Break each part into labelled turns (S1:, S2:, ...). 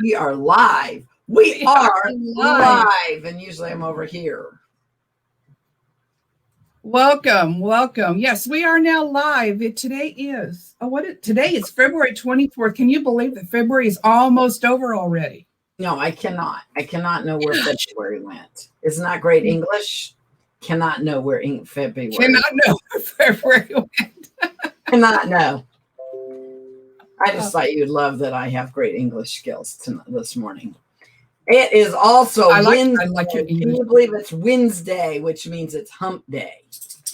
S1: We are live. We are live. And usually I'm over here.
S2: Welcome. Yes, we are now live. Today is February 24th. Can you believe that February is almost over already?
S1: No, I cannot. I cannot know where February went. Isn't that great English? Cannot know where February.
S2: Cannot know where February went.
S1: Cannot know. I just thought you'd love that I have great English skills this morning. It is also Wednesday. Can you believe it's Wednesday, which means it's hump day,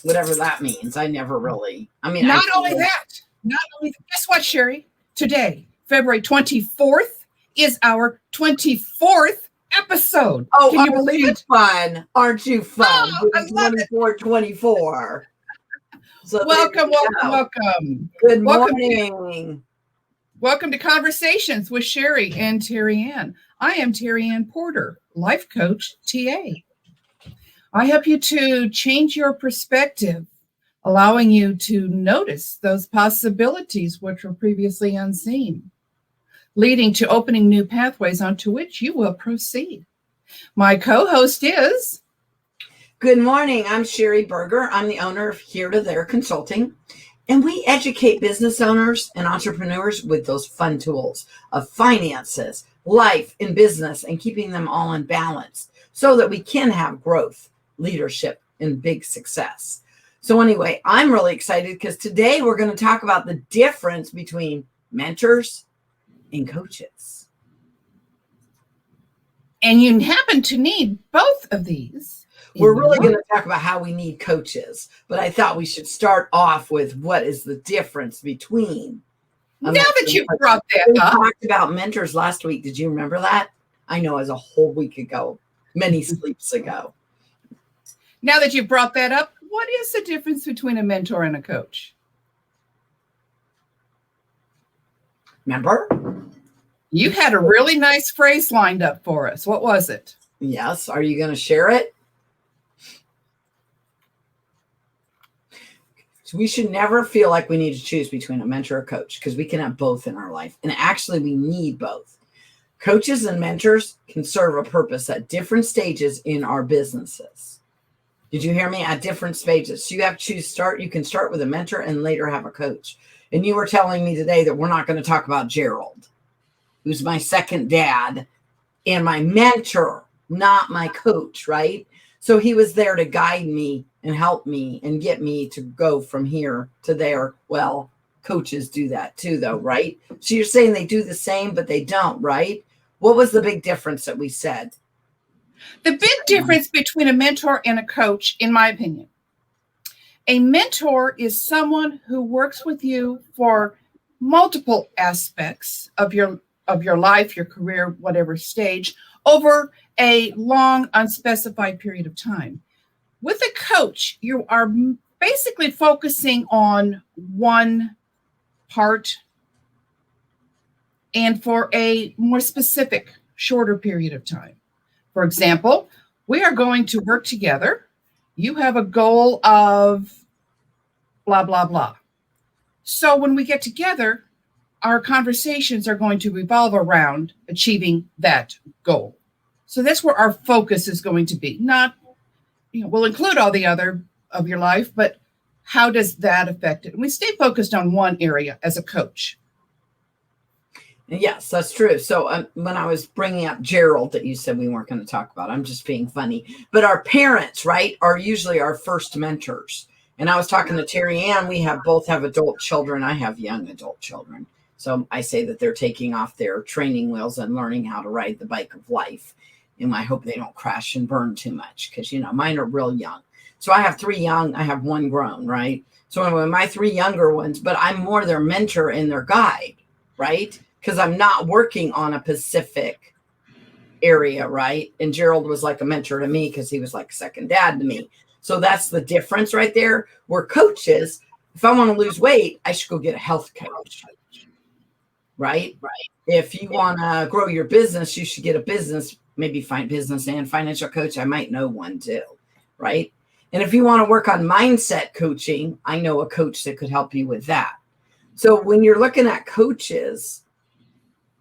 S1: whatever that means. I never really.
S2: Not only that. Guess what, Sherry? Today, February 24th, is our 24th episode.
S1: Oh,
S2: can you believe it?
S1: Fun? Aren't you fun?
S2: Oh, I love
S1: 24. So
S2: welcome.
S1: Good morning.
S2: Welcome to Conversations with Sherry and Terry Ann. I am Terry Ann Porter, life coach, TA. I help you to change your perspective, allowing you to notice those possibilities which were previously unseen, leading to opening new pathways onto which you will proceed. My co-host is...
S1: Good morning. I'm Sherry Berger. I'm the owner of Here to There Consulting. And we educate business owners and entrepreneurs with those fun tools of finances, life, and business, and keeping them all in balance so that we can have growth, leadership, and big success. So anyway, I'm really excited because today we're going to talk about the difference between mentors and coaches.
S2: And you happen to need both of these.
S1: We're really going to talk about how we need coaches, but I thought we should start off with what is the difference between.
S2: Now that you brought that up.
S1: We talked about mentors last week. Did you remember that? I know, it was a whole week ago, many sleeps ago.
S2: Now that you brought that up, what is the difference between a mentor and a coach?
S1: Remember?
S2: You had a really nice phrase lined up for us. What was it?
S1: Yes. Are you going to share it? So we should never feel like we need to choose between a mentor or a coach because we can have both in our life. And actually, we need both. Coaches and mentors can serve a purpose at different stages in our businesses. Did you hear me? At different stages. So you have to choose you can start with a mentor and later have a coach. And you were telling me today that we're not going to talk about Gerald, who's my second dad and my mentor, not my coach, right? So he was there to guide me and help me and get me to go from here to there. Well, coaches do that too, though, right? So you're saying they do the same, but they don't, right? What was the big difference that we said?
S2: The big difference between a mentor and a coach, in my opinion, a mentor is someone who works with you for multiple aspects of your life, your career, whatever stage, over a long, unspecified period of time. With a coach, you are basically focusing on one part and for a more specific, shorter period of time. For example, we are going to work together. You have a goal of blah, blah, blah. So when we get together, our conversations are going to revolve around achieving that goal. So that's where our focus is going to be. Not, we'll include all the other of your life, but how does that affect it? And we stay focused on one area as a coach.
S1: Yes, that's true. So when I was bringing up Gerald that you said we weren't going to talk about, I'm just being funny. But our parents, right, are usually our first mentors. And I was talking to Terry Ann. We both have adult children. I have young adult children. So I say that they're taking off their training wheels and learning how to ride the bike of life. And I hope they don't crash and burn too much because, mine are real young. So I have 3 young, I have 1 grown, right? So anyway, my 3 younger ones, but I'm more their mentor and their guide, right? Because I'm not working on a specific area, right? And Gerald was like a mentor to me because he was like a second dad to me. So that's the difference right there. We're coaches. If I want to lose weight, I should go get a health coach, right? If you want to grow your business, you should get a business, maybe find business and financial coach. I might know one too, right? And if you want to work on mindset coaching, I know a coach that could help you with that. So when you're looking at coaches,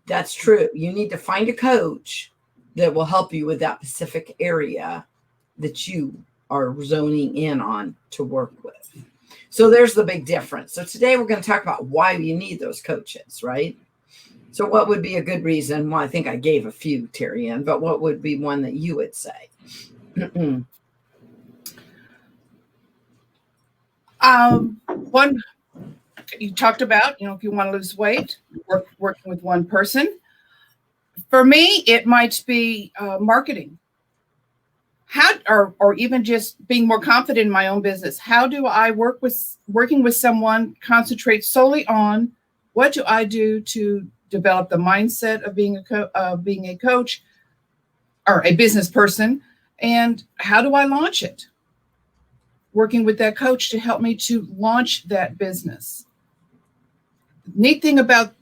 S1: That's true. You need to find a coach that will help you with that specific area that you are zoning in on to work with. So there's the big difference. So today we're going to talk about why you need those coaches, right? So what would be a good reason? Well, I think I gave a few, Terry Ann, but what would be one that you would say?
S2: One you talked about, if you want to lose weight, working with one person. For me, it might be marketing. Or even just being more confident in my own business. How do I working with someone concentrate solely on what do I do to develop the mindset of being a coach or a business person, and how do I launch it? Working with that coach to help me to launch that business. Neat thing about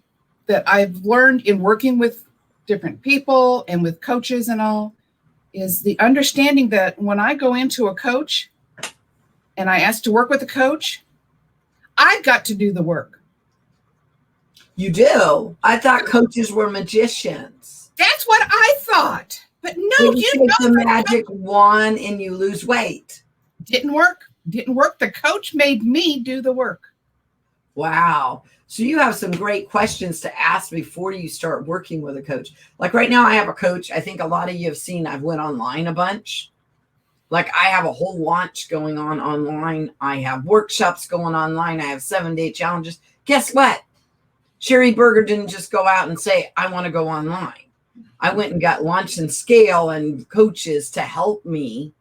S2: that I've learned in working with different people and with coaches and all is the understanding that when I go into a coach and I ask to work with a coach, I've got to do the work.
S1: You do? I thought coaches were magicians.
S2: That's what I thought. But no,
S1: you take the magic wand and you lose weight.
S2: Didn't work. The coach made me do the work.
S1: Wow. So you have some great questions to ask before you start working with a coach. Like right now I have a coach. I think a lot of you have seen I've went online a bunch. Like I have a whole launch going on online. I have workshops going online. I have 7-day challenges. Guess what? Sherry Berger didn't just go out and say, I want to go online. I went and got Launch and Scale and coaches to help me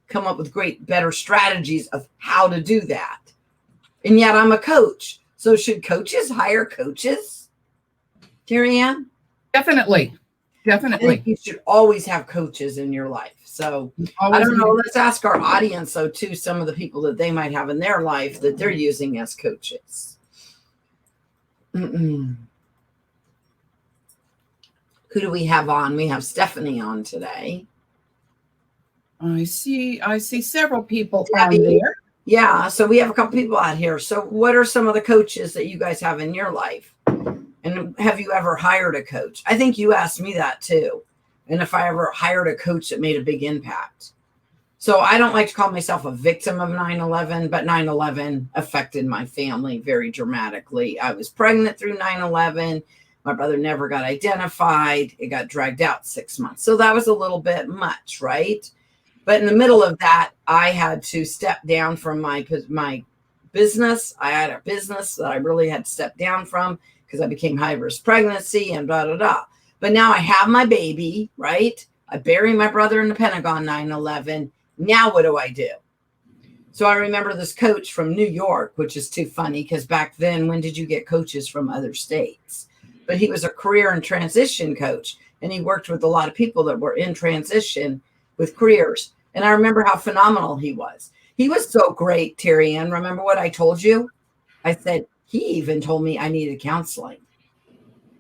S1: come up with better strategies of how to do that. And yet I'm a coach. So should coaches hire coaches, Terry Ann?
S2: Definitely.
S1: I think you should always have coaches in your life. So I don't know. Let's ask our audience, though, too, some of the people that they might have in their life that they're using as coaches. Who do we have on? We have Stephanie on today.
S2: I see several people on there.
S1: Yeah, so we have a couple people out here. So what are some of the coaches that you guys have in your life? And have you ever hired a coach? I think you asked me that too. And if I ever hired a coach that made a big impact. So I don't like to call myself a victim of 9/11, but 9/11 affected my family very dramatically. I was pregnant through 9/11. My brother never got identified. It got dragged out 6 months. So that was a little bit much, right? But in the middle of that, I had to step down from my business. I had a business that I really had to step down from because I became high-risk pregnancy and blah, blah, blah. But now I have my baby, right? I buried my brother in the Pentagon 9/11. Now what do I do? So I remember this coach from New York, which is too funny because back then, when did you get coaches from other states? But he was a career and transition coach, and he worked with a lot of people that were in transition with careers. And I remember how phenomenal he was. He was so great, Terry Ann. Remember what I told you? I said, he even told me I needed counseling.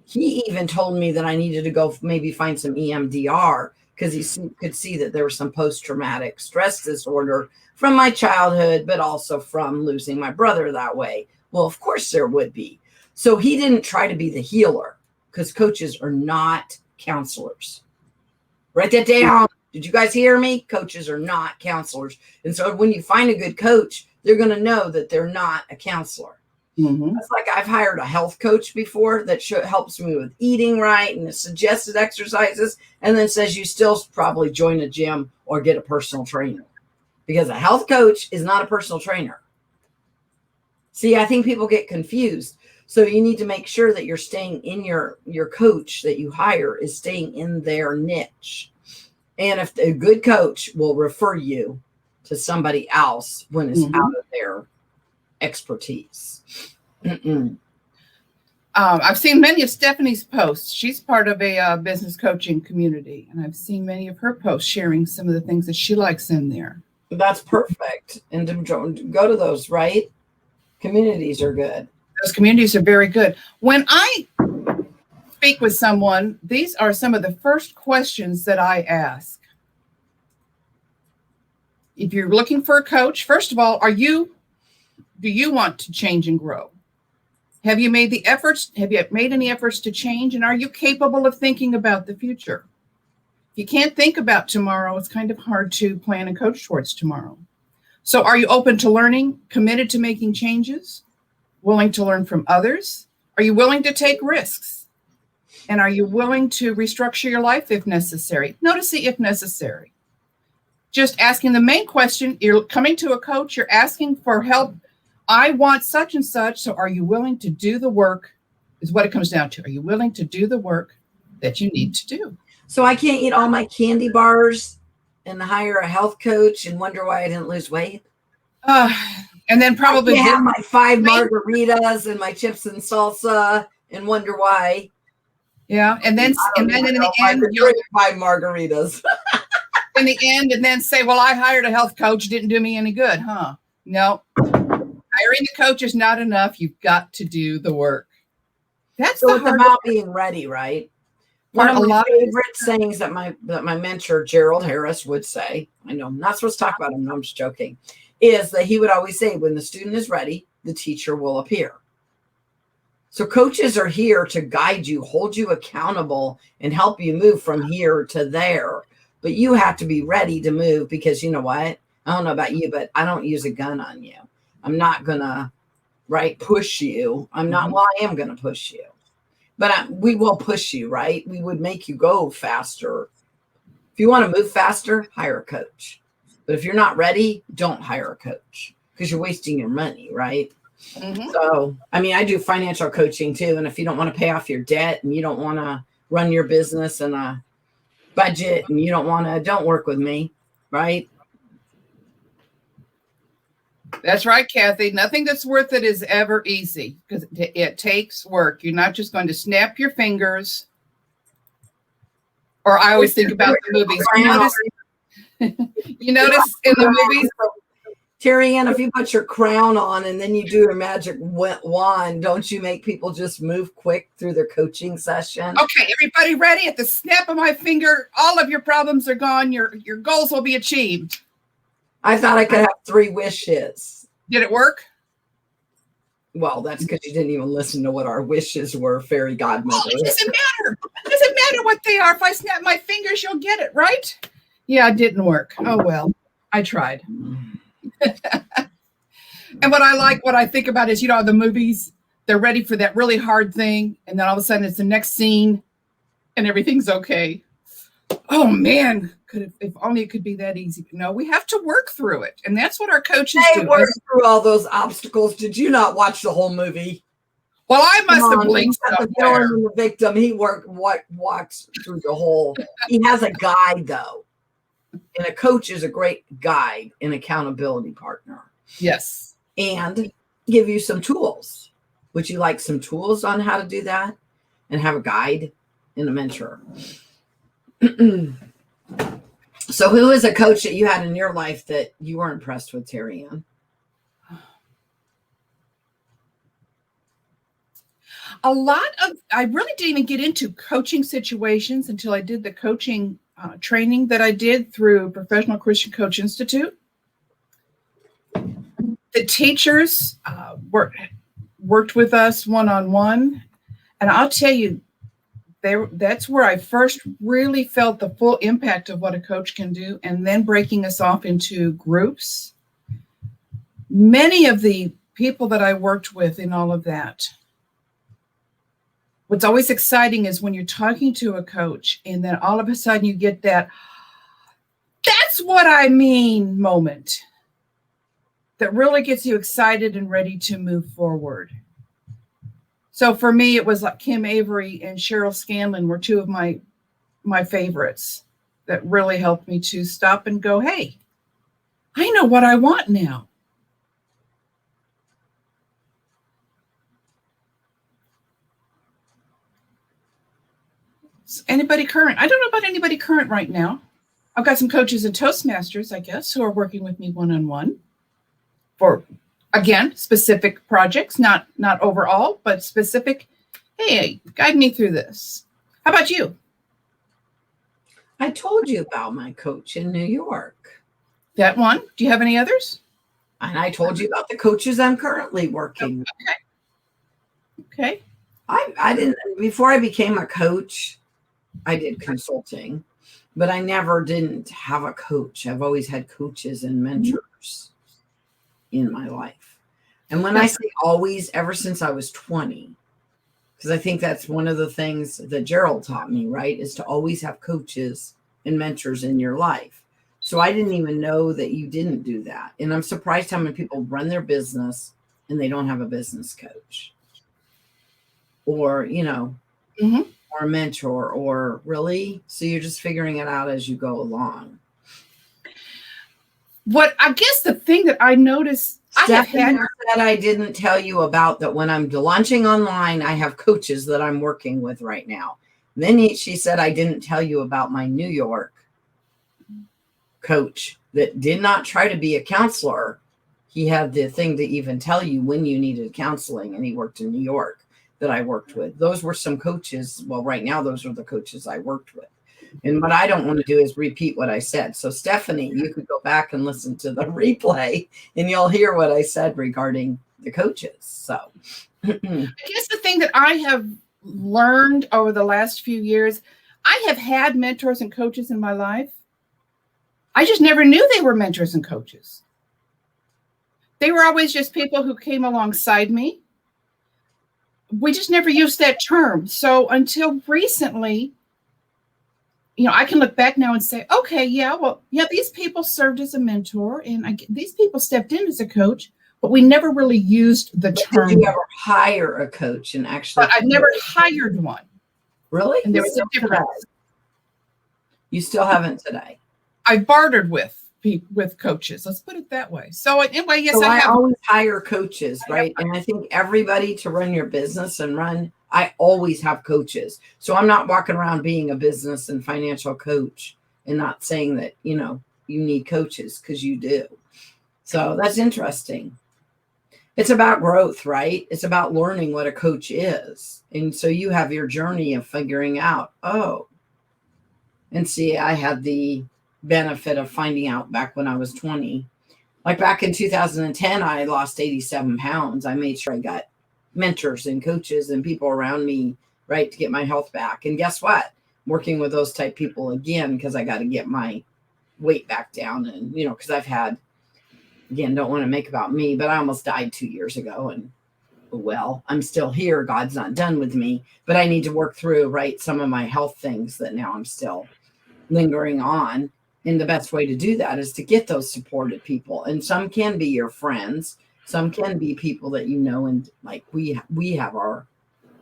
S1: He even told me that I needed to go maybe find some EMDR because he could see that there was some post-traumatic stress disorder from my childhood, but also from losing my brother that way. Well, of course there would be. So he didn't try to be the healer because coaches are not counselors. Write that down. Did you guys hear me? Coaches are not counselors. And so when you find a good coach, they're going to know that they're not a counselor. Mm-hmm. It's like I've hired a health coach before that helps me with eating right and suggested exercises, and then says you still probably join a gym or get a personal trainer because a health coach is not a personal trainer. See, I think people get confused. So you need to make sure that you're staying in your coach that you hire is staying in their niche. And if a good coach will refer you to somebody else when it's out of their expertise.
S2: I've seen many of Stephanie's posts. She's part of a business coaching community, and I've seen many of her posts sharing some of the things that she likes in there.
S1: That's perfect. And to go to those, right? Communities are good.
S2: Those communities are very good. When I speak with someone, these are some of the first questions that I ask. If you're looking for a coach, first of all, do you want to change and grow? Have you made the efforts? Have you made any efforts to change? And are you capable of thinking about the future? If you can't think about tomorrow, it's kind of hard to plan and coach towards tomorrow. So are you open to learning, committed to making changes, willing to learn from others? Are you willing to take risks? And are you willing to restructure your life if necessary? Notice the if necessary. Just asking the main question, you're coming to a coach, you're asking for help. I want such and such. So are you willing to do the work is what it comes down to. Are you willing to do the work that you need to do?
S1: So I can't eat all my candy bars and hire a health coach and wonder why I didn't lose weight.
S2: And then probably
S1: have my 5 margaritas and my chips and salsa and wonder why.
S2: Yeah. And then in the end,
S1: drink 5 margaritas.
S2: in the end, and then say, well, I hired a health coach, didn't do me any good, huh? No. Hiring the coach is not enough. You've got to do the work. That's
S1: so it's about being ready, right? One of my favorite sayings that my mentor, Gerald Harris, would say, I know I'm not supposed to talk about him, no, I'm just joking, is that he would always say, when the student is ready, the teacher will appear. So coaches are here to guide you, hold you accountable, and help you move from here to there. But you have to be ready to move because you know what? I don't know about you, but I don't use a gun on you. I'm not going to, push you. I'm not, well, I am going to push you. But we will push you, right? We would make you go faster. If you want to move faster, hire a coach. But if you're not ready, don't hire a coach because you're wasting your money, right? Mm-hmm. So, I do financial coaching too. And if you don't want to pay off your debt and you don't want to run your business in a budget and you don't work with me, right?
S2: That's right, Kathy. Nothing that's worth it is ever easy because it takes work. You're not just going to snap your fingers. Or I always think about the movies. You notice in the movies?
S1: Terry Ann, if you put your crown on and then you do your magic wand, don't you make people just move quick through their coaching session?
S2: Okay, everybody ready? At the snap of my finger, all of your problems are gone. Your goals will be achieved.
S1: I thought I could have 3 wishes.
S2: Did it work?
S1: Well, that's because you didn't even listen to what our wishes were, fairy godmother.
S2: Well, it doesn't matter. It doesn't matter what they are. If I snap my fingers, you'll get it, right? Yeah, it didn't work. Oh, well, I tried. And what I think about is, the movies, they're ready for that really hard thing. And then all of a sudden it's the next scene and everything's okay. Oh man, if only it could be that easy. No, we have to work through it. And that's what our coaches do.
S1: They work through all those obstacles. Did you not watch the whole movie?
S2: Well, I must have blinked somewhere.
S1: The victim, he walks through the whole. He has a guide though. And a coach is a great guide and accountability partner.
S2: Yes.
S1: And give you some tools. Would you like some tools on how to do that? And have a guide and a mentor. So who is a coach that you had in your life that you were impressed with, Terry Ann?
S2: I really didn't even get into coaching situations until I did the coaching training that I did through Professional Christian Coach Institute. The teachers worked with us one-on-one. And I'll tell you, that's where I first really felt the full impact of what a coach can do, and then breaking us off into groups. Many of the people that I worked with in all of that, what's always exciting is when you're talking to a coach and then all of a sudden you get that's what I mean moment that really gets you excited and ready to move forward. So for me, it was like Kim Avery and Cheryl Scanlon were 2 of my favorites that really helped me to stop and go, hey, I know what I want now. Anybody current? I don't know about anybody current right now. I've got some coaches and Toastmasters, I guess, who are working with me one-on-one for, again, specific projects, not overall, but specific. Hey, guide me through this. How about you?
S1: I told you about my coach in New York.
S2: That one. Do you have any others?
S1: And I told you about the coaches I'm currently working with.
S2: Okay. Okay.
S1: I didn't, before I became a coach, I did consulting, but I never didn't have a coach. I've always had coaches and mentors in my life. And when I
S2: Now,
S1: say always, ever since I was 20, because I think that's one of the things that Gerald taught me, right? Is to always have coaches and mentors in your life. So I didn't even know that you didn't do that. And I'm surprised how many people run their business and they don't have a business coach or,
S2: mhm.
S1: or a mentor, or really. So you're just figuring it out as you go along.
S2: What I guess the thing that I noticed, I have
S1: Stephanie
S2: had,
S1: said I didn't tell you about that when I'm launching online, I have coaches that I'm working with right now. Then she said I didn't tell you about my New York coach that did not try to be a counselor. He had the thing to even tell you when you needed counseling, and he worked in New York that I worked with. Those were some coaches. Well, right now, those are the coaches I worked with. And what I don't want to do is repeat what I said. So, Stephanie, you could go back and listen to the replay and you'll hear what I said regarding the coaches. So,
S2: I guess the thing that I have learned over the last few years, I have had mentors and coaches in my life. I just never knew they were mentors and coaches. They were always just people who came alongside me. We just never used that term. So until recently, I can look back now and say, okay, yeah, well, yeah, these people served as a mentor and these people stepped in as a coach, but we never really used the
S1: but did
S2: term.
S1: you ever hire a coach and actually?
S2: But I've never hired one.
S1: Really?
S2: And there was a difference.
S1: You still haven't today.
S2: I bartered with coaches. Let's put it that way. So anyway, yes,
S1: So
S2: I
S1: I
S2: have.
S1: always hire coaches, right? And I think everybody to run your business and I always have coaches. So I'm not walking around being a business and financial coach and not saying that, you need coaches, because you do. So that's interesting. It's about growth, right? It's about learning what a coach is. And so you have your journey of figuring out, and see, I had the benefit of finding out back when I was 20. Like back in 2010, I lost 87 pounds. I made sure I got mentors and coaches and people around me, right, to get my health back. And guess what? Working with those type people again, because I got to get my weight back down. And, because I've had, again, don't want to make about me, but I almost died 2 years ago. And well, I'm still here. God's not done with me, but I need to work through, right, some of my health things that now I'm still lingering on. And the best way to do that is to get those supported people. And some can be your friends, some can be people that and like we have our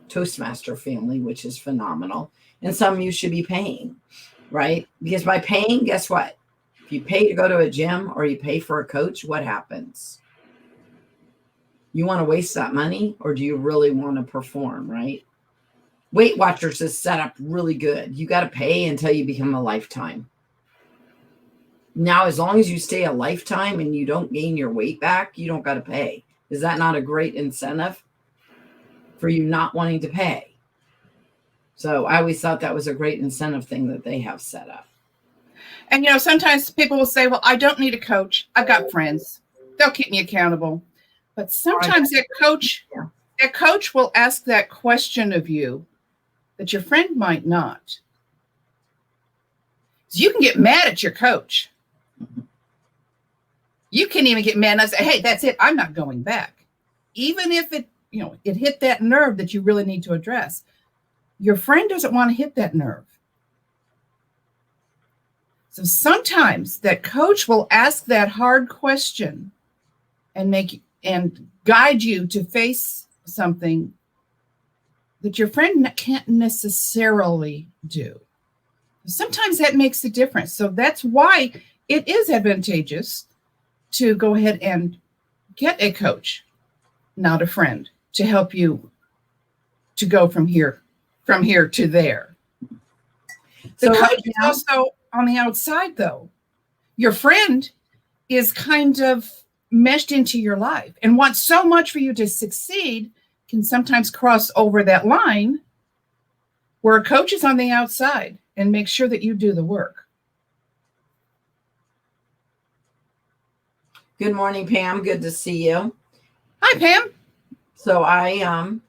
S1: Toastmaster family, which is phenomenal. And some you should be paying, right? Because by paying, guess what? If you pay to go to a gym or you pay for a coach, what happens? You want to waste that money, or do you really want to perform, right? Weight Watchers is set up really good. You got to pay until you become a lifetime. Now, as long as you stay a lifetime and you don't gain your weight back, you don't got to pay. Is that not a great incentive for you not wanting to pay? So I always thought that was a great incentive thing that they have set up.
S2: And sometimes people will say, well, I don't need a coach. I've got friends. They'll keep me accountable. But sometimes that coach will ask that question of you that your friend might not. So you can get mad at your coach. You can even get mad and say, hey, that's it. I'm not going back. Even if it hit that nerve that you really need to address. Your friend doesn't want to hit that nerve. So sometimes that coach will ask that hard question and guide you to face something that your friend can't necessarily do. Sometimes that makes a difference. So that's why it is advantageous to go ahead and get a coach, not a friend, to help you to go from here to there. The coach is also on the outside, though. Your friend is kind of meshed into your life and wants so much for you to succeed, can sometimes cross over that line where a coach is on the outside and make sure that you do the work.
S1: Good morning, Pam. Good to see you.
S2: Hi, Pam.
S1: So I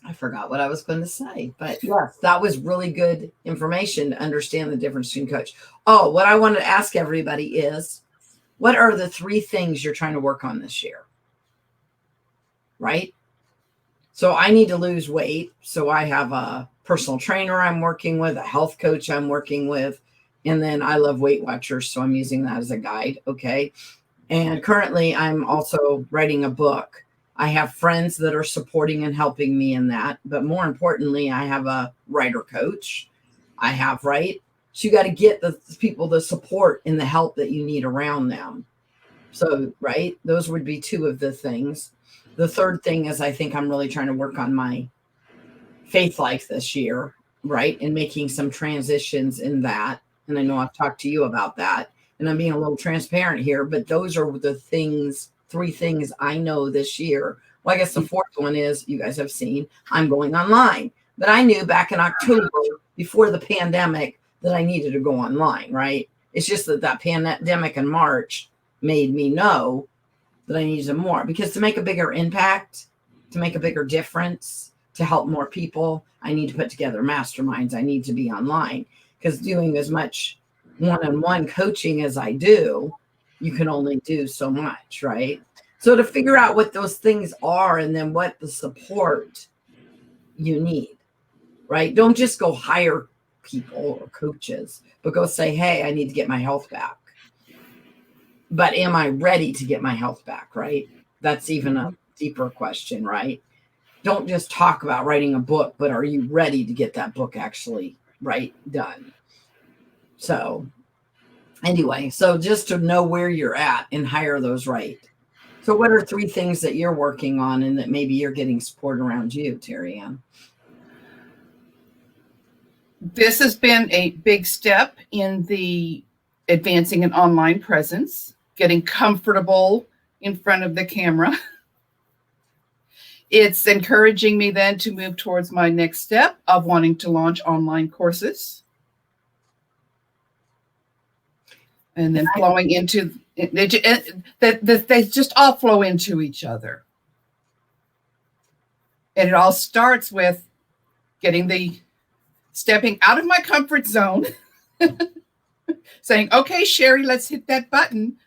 S1: I forgot what I was going to say, but yes, that was really good information to understand the difference between coach. Oh, what I wanted to ask everybody is, what are the 3 things you're trying to work on this year? Right? So I need to lose weight. So I have a personal trainer I'm working with, a health coach I'm working with, and then I love Weight Watchers. So I'm using that as a guide. Okay. And currently I'm also writing a book. I have friends that are supporting and helping me in that. But more importantly, I have a writer coach. I have, right? So you got to get the people the support and the help that you need around them. So, right, those would be 2 of the things. The third thing is I think I'm really trying to work on my faith life this year, right? And making some transitions in that. And I know I've talked to you about that. And I'm being a little transparent here, but those are the things, 3 things I know this year. Well, I guess the 4th one is, you guys have seen, I'm going online. But I knew back in October, before the pandemic, that I needed to go online, right? It's just that pandemic in March made me know that I needed more, because to make a bigger impact, to make a bigger difference, to help more people, I need to put together masterminds. I need to be online, because doing as much one-on-one coaching as I do, you can only do so much, right? So to figure out what those things are and then what the support you need, right? Don't just go hire people or coaches, but go say, hey, I need to get my health back. But am I ready to get my health back, right? That's even a deeper question, right? Don't just talk about writing a book, but are you ready to get that book actually done? So anyway, so just to know where you're at and hire those right. So what are 3 things that you're working on and that maybe you're getting support around you, Terry Ann?
S2: This has been a big step in the advancing an online presence, getting comfortable in front of the camera. It's encouraging me then to move towards my next step of wanting to launch online courses. And then flowing into, they just all flow into each other. And it all starts with stepping out of my comfort zone, saying, okay, Sherry, let's hit that button.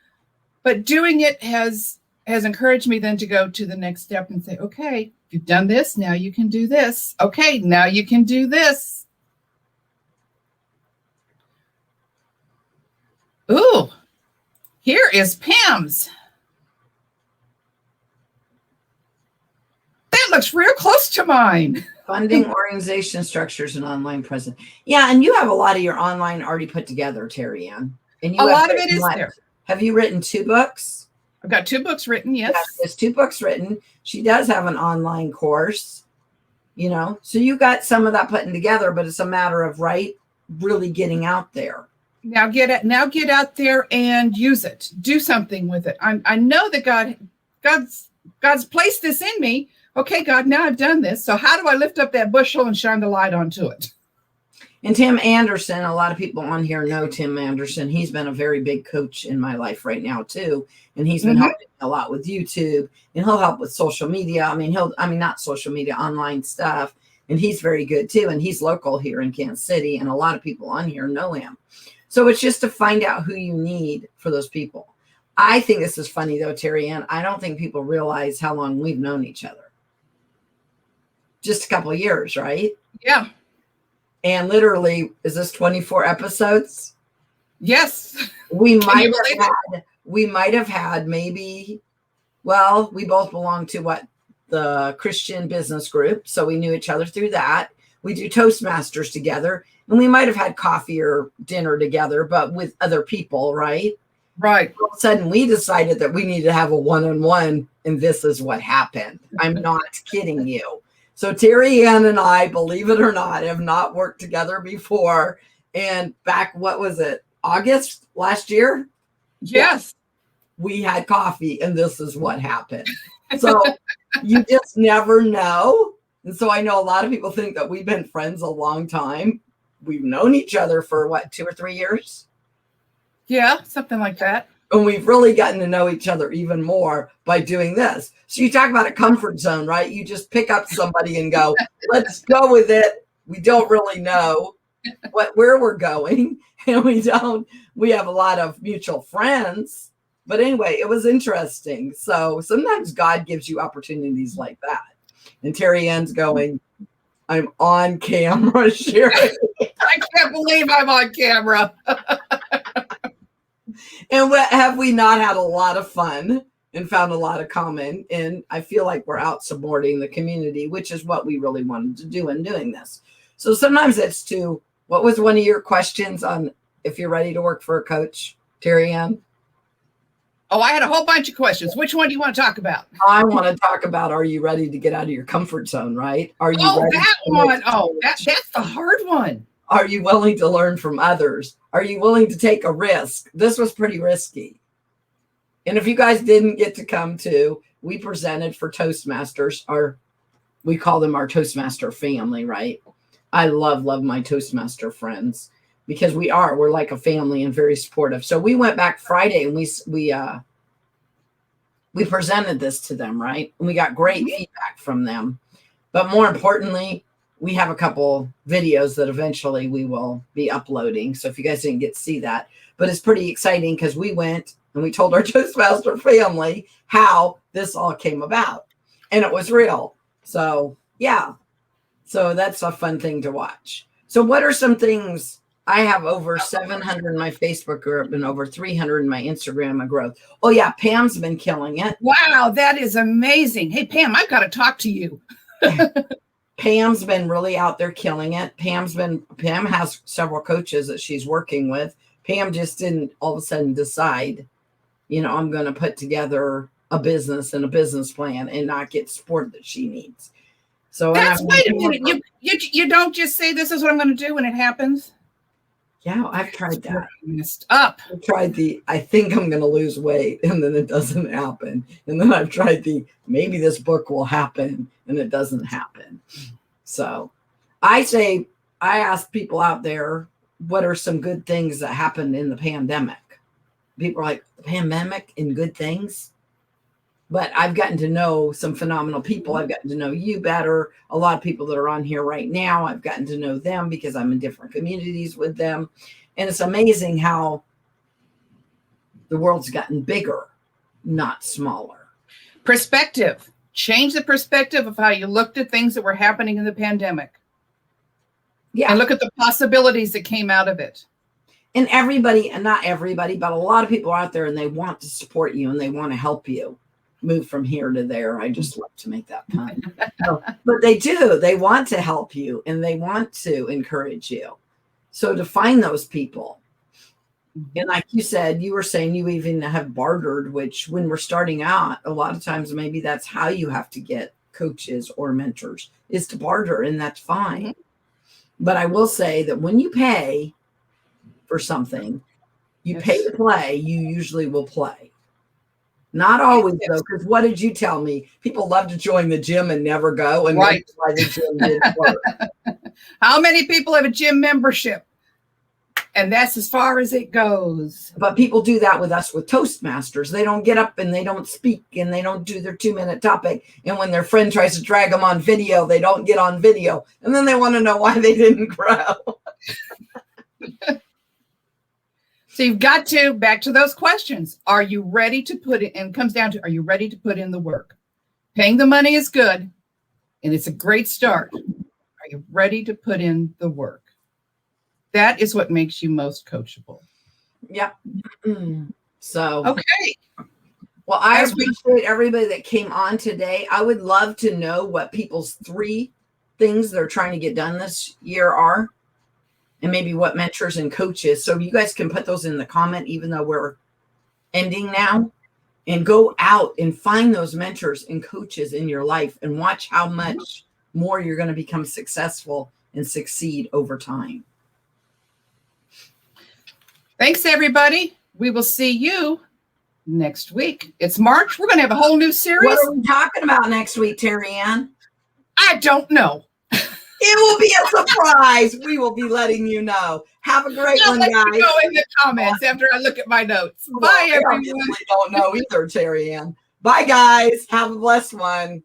S2: But doing it has encouraged me then to go to the next step and say, okay, you've done this, now you can do this. Okay, now you can do this. Ooh, here is Pam's. That looks real close to mine.
S1: Funding, organization structures, and online presence. Yeah, and you have a lot of your online already put together, Terry Ann. And
S2: a lot of it is there.
S1: Have you written 2 books?
S2: I've got 2 books written, yes.
S1: There's 2 books written. She does have an online course, so you got some of that putting together, but it's a matter of really getting out there.
S2: Now get out there and use it. Do something with it. I know that God's placed this in me. Okay, God, now I've done this. So how do I lift up that bushel and shine the light onto it?
S1: And Tim Anderson, a lot of people on here know Tim Anderson. He's been a very big coach in my life right now too. And he's been helping a lot with YouTube, and he'll help with social media. Not social media, online stuff. And he's very good too. And he's local here in Kansas City. And a lot of people on here know him. So it's just to find out who you need for those people. I think this is funny though, Terry Ann. I don't think people realize how long we've known each other. Just a couple of years, right?
S2: Yeah.
S1: And literally, is this 24 episodes?
S2: Yes.
S1: We might have had maybe, well, we both belong to the Christian business group. So we knew each other through that. We do Toastmasters together, and we might have had coffee or dinner together, but with other people, right?
S2: Right.
S1: All of a sudden, we decided that we needed to have a one-on-one, and this is what happened. I'm not kidding you. So Terry Ann and I, believe it or not, have not worked together before. And back, what was it, August last year?
S2: Yes.
S1: We had coffee, and this is what happened. So you just never know. And so I know a lot of people think that we've been friends a long time. We've known each other for 2 or 3 years?
S2: Yeah, something like that.
S1: And we've really gotten to know each other even more by doing this. So you talk about a comfort zone, right? You just pick up somebody and go, let's go with it. We don't really know where we're going. And we have a lot of mutual friends. But anyway, it was interesting. So sometimes God gives you opportunities like that. And Terry Ann's going, I'm on camera sharing.
S2: I can't believe I'm on camera.
S1: And have we not had a lot of fun and found a lot of common? And I feel like we're out supporting the community, which is what we really wanted to do in doing this. So sometimes it's what was one of your questions on if you're ready to work for a coach, Terry Ann?
S2: Oh, I had a whole bunch of questions. Which one do you want to talk about?
S1: I want to talk about, are you ready to get out of your comfort zone, right? Are you ready?
S2: That one. Oh, that's the hard one.
S1: Are you willing to learn from others? Are you willing to take a risk? This was pretty risky. And if you guys didn't get to come to, we presented for Toastmasters. We call them our Toastmaster family, right? I love my Toastmaster friends because we're like a family and very supportive. So we went back Friday and we presented this to them, right? And we got great feedback from them. But more importantly, we have a couple videos that eventually we will be uploading. So if you guys didn't get to see that, but it's pretty exciting because we went and we told our Toastmaster family how this all came about, and it was real. So yeah, so that's a fun thing to watch. So what are some things? I have over 700 in my Facebook group and over 300 in my Instagram growth. Oh yeah, Pam's been killing it.
S2: Wow, that is amazing. Hey Pam, I've got to talk to you.
S1: Pam's been really out there killing it. Pam has several coaches that she's working with. Pam just didn't all of a sudden decide, I'm going to put together a business and a business plan and not get support that she needs. So
S2: wait a minute. You don't just say this is what I'm going to do when it happens.
S1: Yeah, I've tried that.
S2: Messed up.
S1: I've tried I think I'm going to lose weight, and then it doesn't happen. And then I've tried maybe this book will happen, and it doesn't happen. So I ask people out there, what are some good things that happened in the pandemic? People are like, the pandemic and good things? But I've gotten to know some phenomenal people. I've gotten to know you better. A lot of people that are on here right now, I've gotten to know them because I'm in different communities with them. And it's amazing how the world's gotten bigger, not smaller.
S2: Perspective. Change the perspective of how you looked at things that were happening in the pandemic. Yeah. And look at the possibilities that came out of it.
S1: And everybody, and not everybody, but a lot of people are out there and they want to support you and they want to help you move from here to there. I just love to make that pun. But they do. They want to help you and they want to encourage you. So to find those people. And like you said, you were saying you even have bartered, which when we're starting out, a lot of times maybe that's how you have to get coaches or mentors is to barter, and that's fine. Mm-hmm. But I will say that when you pay for something, you pay to play, you usually will play. Not always, though, because what did you tell me? People love to join the gym and never go. And
S2: right.
S1: Why the gym didn't work.
S2: How many people have a gym membership? And that's as far as it goes.
S1: But people do that with us with Toastmasters. They don't get up and they don't speak and they don't do their 2-minute topic. And when their friend tries to drag them on video, they don't get on video. And then they want to know why they didn't grow.
S2: So you've got to, back to those questions. Are you ready to put it, and it comes down to, are you ready to put in the work? Paying the money is good, and it's a great start. Are you ready to put in the work? That is what makes you most coachable.
S1: Yeah. So.
S2: Okay.
S1: Well, I appreciate everybody that came on today. I would love to know what people's 3 things they're trying to get done this year are. And maybe what mentors and coaches. So you guys can put those in the comment, even though we're ending now, and go out and find those mentors and coaches in your life and watch how much more you're going to become successful and succeed over time.
S2: Thanks, everybody. We will see you next week. It's March. We're going to have a whole new series.
S1: What are we talking about next week, Terry Ann?
S2: I don't know.
S1: It will be a surprise. We will be letting you know. Have a great
S2: I'll
S1: one,
S2: let you
S1: guys.
S2: know in the comments after I look at my notes.
S1: Well,
S2: Bye,
S1: I
S2: everyone.
S1: obviously don't know either, Terry Ann. Bye, guys. Have a blessed one.